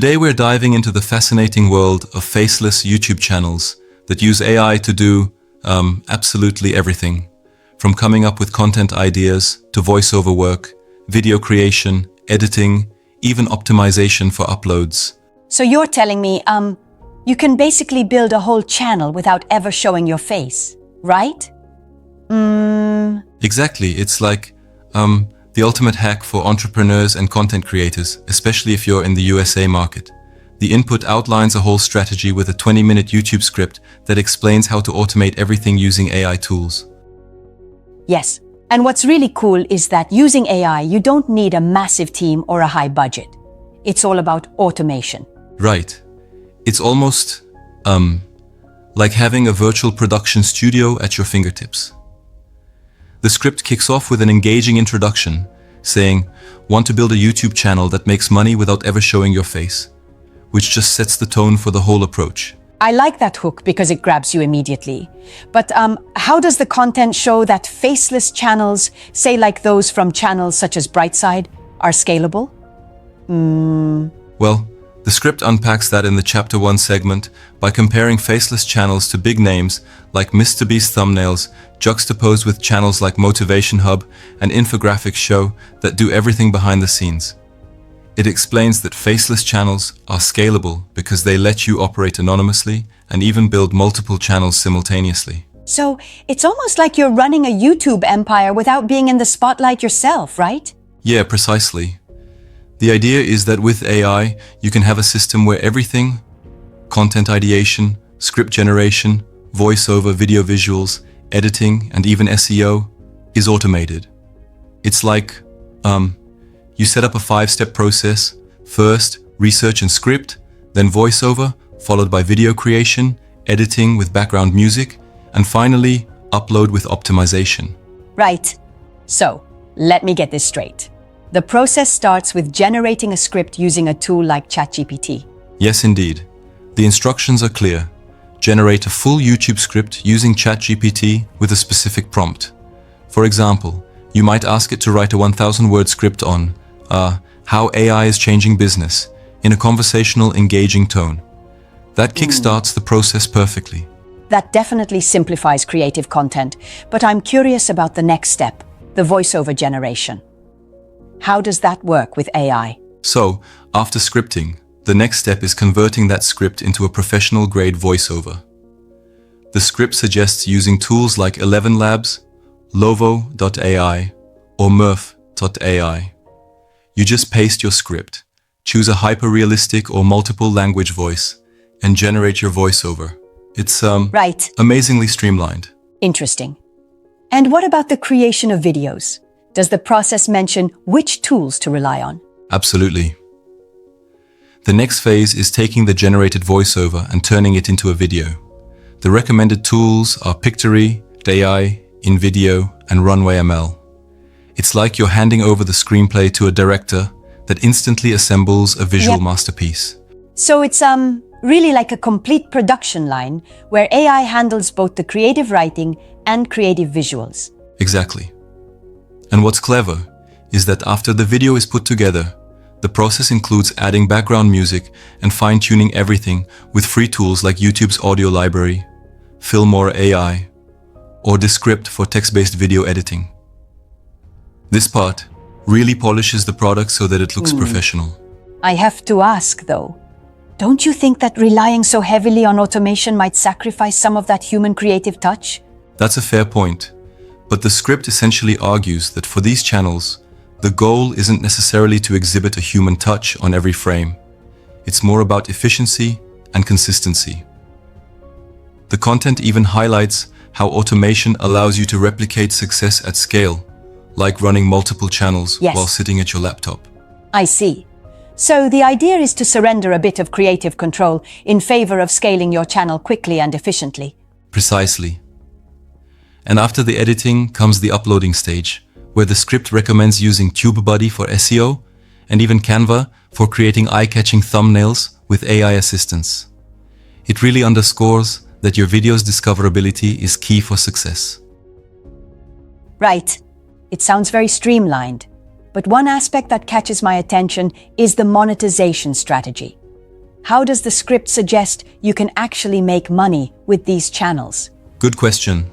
Today we're diving into the fascinating world of faceless YouTube channels that use AI to do absolutely everything, from coming up with content ideas to voiceover work, video creation, editing, even optimization for uploads. So you're telling me, you can basically build a whole channel without ever showing your face, right? Exactly, it's like the ultimate hack for entrepreneurs and content creators, especially if you're in the USA market. The input outlines a whole strategy with a 20-minute YouTube script that explains how to automate everything using AI tools. Yes, and what's really cool is that using AI, you don't need a massive team or a high budget. It's all about automation. Right. It's almost like having a virtual production studio at your fingertips. The script kicks off with an engaging introduction, saying, "Want to build a YouTube channel that makes money without ever showing your face," which just sets the tone for the whole approach. I like that hook because it grabs you immediately. But how does the content show that faceless channels, say like those from channels such as Brightside, are scalable? Well, the script unpacks that in the Chapter 1 segment by comparing faceless channels to big names like MrBeast thumbnails, juxtaposed with channels like Motivation Hub and Infographics Show that do everything behind the scenes. It explains that faceless channels are scalable because they let you operate anonymously and even build multiple channels simultaneously. So it's almost like you're running a YouTube empire without being in the spotlight yourself, right? Yeah, precisely. The idea is that with AI, you can have a system where everything, content ideation, script generation, voiceover, video visuals, editing, and even SEO, is automated. It's like, you set up a 5-step process. First, research and script, then voiceover, followed by video creation, editing with background music, and finally, upload with optimization. Right. So, let me get this straight. The process starts with generating a script using a tool like ChatGPT. Yes, indeed. The instructions are clear. Generate a full YouTube script using ChatGPT with a specific prompt. For example, you might ask it to write a 1,000-word script on how AI is changing business in a conversational, engaging tone. That kickstarts the process perfectly. That definitely simplifies creative content, but I'm curious about the next step, the voiceover generation. How does that work with AI? So, after scripting, the next step is converting that script into a professional-grade voiceover. The script suggests using tools like 11 Labs, Lovo.ai, or Murph.ai. You just paste your script, choose a hyper-realistic or multiple language voice, and generate your voiceover. It's Right. amazingly streamlined. Interesting. And what about the creation of videos? Does the process mention which tools to rely on? Absolutely. The next phase is taking the generated voiceover and turning it into a video. The recommended tools are Pictory, AI, InVideo, and Runway ML. It's like you're handing over the screenplay to a director that instantly assembles a visual masterpiece. So it's really like a complete production line where AI handles both the creative writing and creative visuals. Exactly. And what's clever is that after the video is put together, the process includes adding background music and fine-tuning everything with free tools like YouTube's audio library, Filmora AI, or Descript for text-based video editing. This part really polishes the product so that it looks professional. I have to ask though, don't you think that relying so heavily on automation might sacrifice some of that human creative touch? That's a fair point, but the script essentially argues that for these channels, the goal isn't necessarily to exhibit a human touch on every frame. It's more about efficiency and consistency. The content even highlights how automation allows you to replicate success at scale, like running multiple channels while sitting at your laptop. I see. So the idea is to surrender a bit of creative control in favor of scaling your channel quickly and efficiently. Precisely. And after the editing comes the uploading stage, where the script recommends using TubeBuddy for SEO and even Canva for creating eye-catching thumbnails with AI assistance. It really underscores that your video's discoverability is key for success. Right. It sounds very streamlined. But one aspect that catches my attention is the monetization strategy. how does the script suggest you can actually make money with these channels? Good question.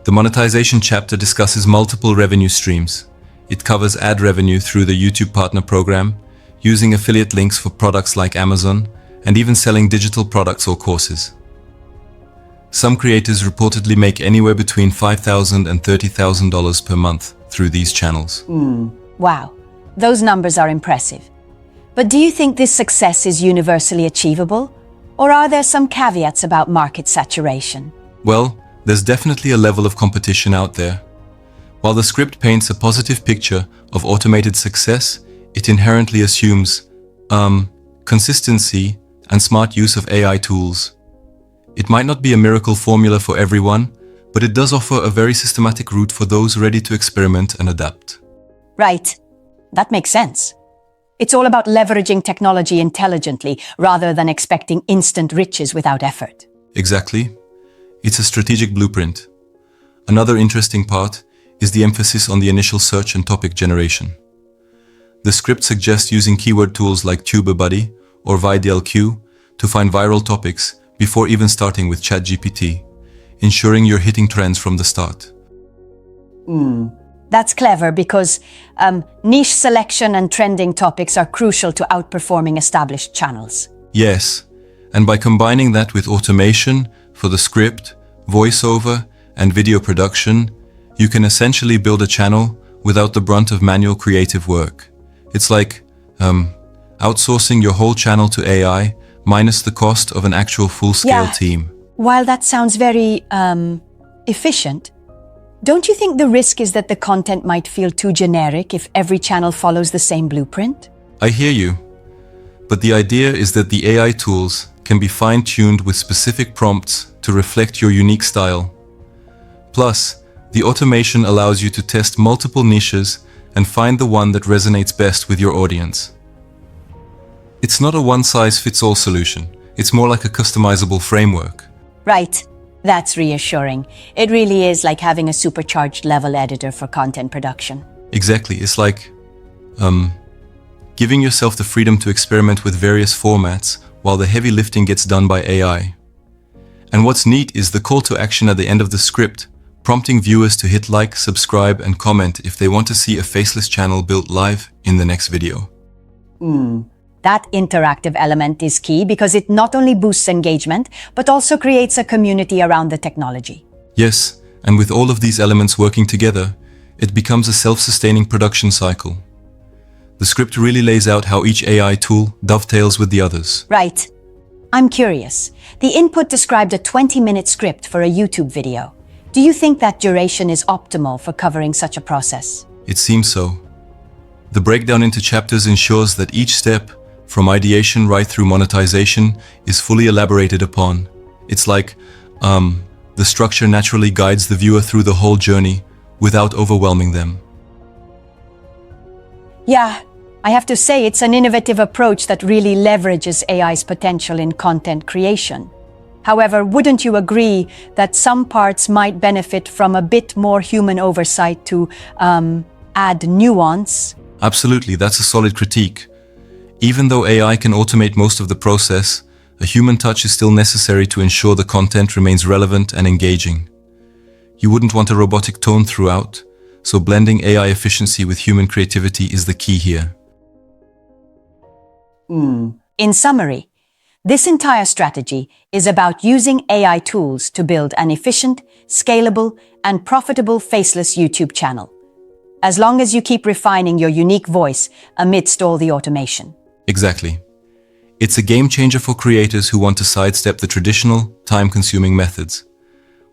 The monetization chapter discusses multiple revenue streams. It covers ad revenue through the YouTube Partner Program, using affiliate links for products like Amazon, and even selling digital products or courses. Some creators reportedly make anywhere between $5,000 and $30,000 per month through these channels. Wow, those numbers are impressive. But do you think this success is universally achievable? Or are there some caveats about market saturation? Well, there's definitely a level of competition out there. While the script paints a positive picture of automated success, it inherently assumes consistency and smart use of AI tools. It might not be a miracle formula for everyone, but it does offer a very systematic route for those ready to experiment and adapt. Right, that makes sense. It's all about leveraging technology intelligently rather than expecting instant riches without effort. Exactly. It's a strategic blueprint. Another interesting part is the emphasis on the initial search and topic generation. The script suggests using keyword tools like TuberBuddy or VidelQ to find viral topics before even starting with ChatGPT, ensuring you're hitting trends from the start. That's clever because niche selection and trending topics are crucial to outperforming established channels. Yes, and by combining that with automation for the script, voiceover, and video production, you can essentially build a channel without the brunt of manual creative work. It's like outsourcing your whole channel to AI minus the cost of an actual full-scale team. While that sounds very efficient, don't you think the risk is that the content might feel too generic if every channel follows the same blueprint? I hear you, but the idea is that the AI tools can be fine-tuned with specific prompts to reflect your unique style. Plus, the automation allows you to test multiple niches and find the one that resonates best with your audience. It's not a one-size-fits-all solution. It's more like a customizable framework. Right. That's reassuring. It really is like having a supercharged level editor for content production. Exactly. It's like giving yourself the freedom to experiment with various formats while the heavy lifting gets done by AI. And what's neat is the call to action at the end of the script, prompting viewers to hit like, subscribe, and comment if they want to see a Faceless channel built live in the next video. That interactive element is key because it not only boosts engagement, but also creates a community around the technology. Yes, and with all of these elements working together, it becomes a self-sustaining production cycle. The script really lays out how each AI tool dovetails with the others. Right. I'm curious. The input described a 20-minute script for a YouTube video. Do you think that duration is optimal for covering such a process? It seems so. The breakdown into chapters ensures that each step, from ideation right through monetization, is fully elaborated upon. It's like, the structure naturally guides the viewer through the whole journey without overwhelming them. Yeah, I have to say it's an innovative approach that really leverages AI's potential in content creation. However, wouldn't you agree that some parts might benefit from a bit more human oversight to add nuance? Absolutely, that's a solid critique. Even though AI can automate most of the process, a human touch is still necessary to ensure the content remains relevant and engaging. You wouldn't want a robotic tone throughout, so blending AI efficiency with human creativity is the key here. In summary, this entire strategy is about using AI tools to build an efficient, scalable, and profitable Faceless YouTube channel, as long as you keep refining your unique voice amidst all the automation. Exactly. It's a game changer for creators who want to sidestep the traditional, time-consuming methods.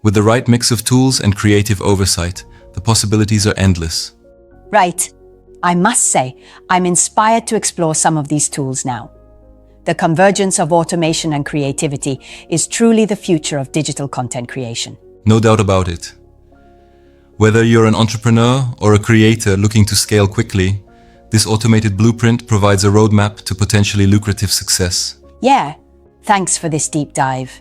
With the right mix of tools and creative oversight, the possibilities are endless. Right. I must say, I'm inspired to explore some of these tools now. The convergence of automation and creativity is truly the future of digital content creation. No doubt about it. Whether you're an entrepreneur or a creator looking to scale quickly, this automated blueprint provides a roadmap to potentially lucrative success. Yeah, thanks for this deep dive.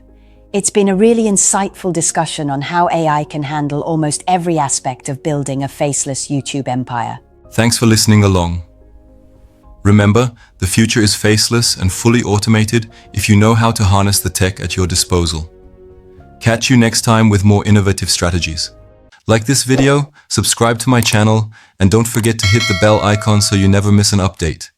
It's been a really insightful discussion on how AI can handle almost every aspect of building a faceless YouTube empire. Thanks for listening along. Remember, the future is faceless and fully automated if you know how to harness the tech at your disposal. Catch you next time with more innovative strategies. Like this video, subscribe to my channel, and don't forget to hit the bell icon so you never miss an update.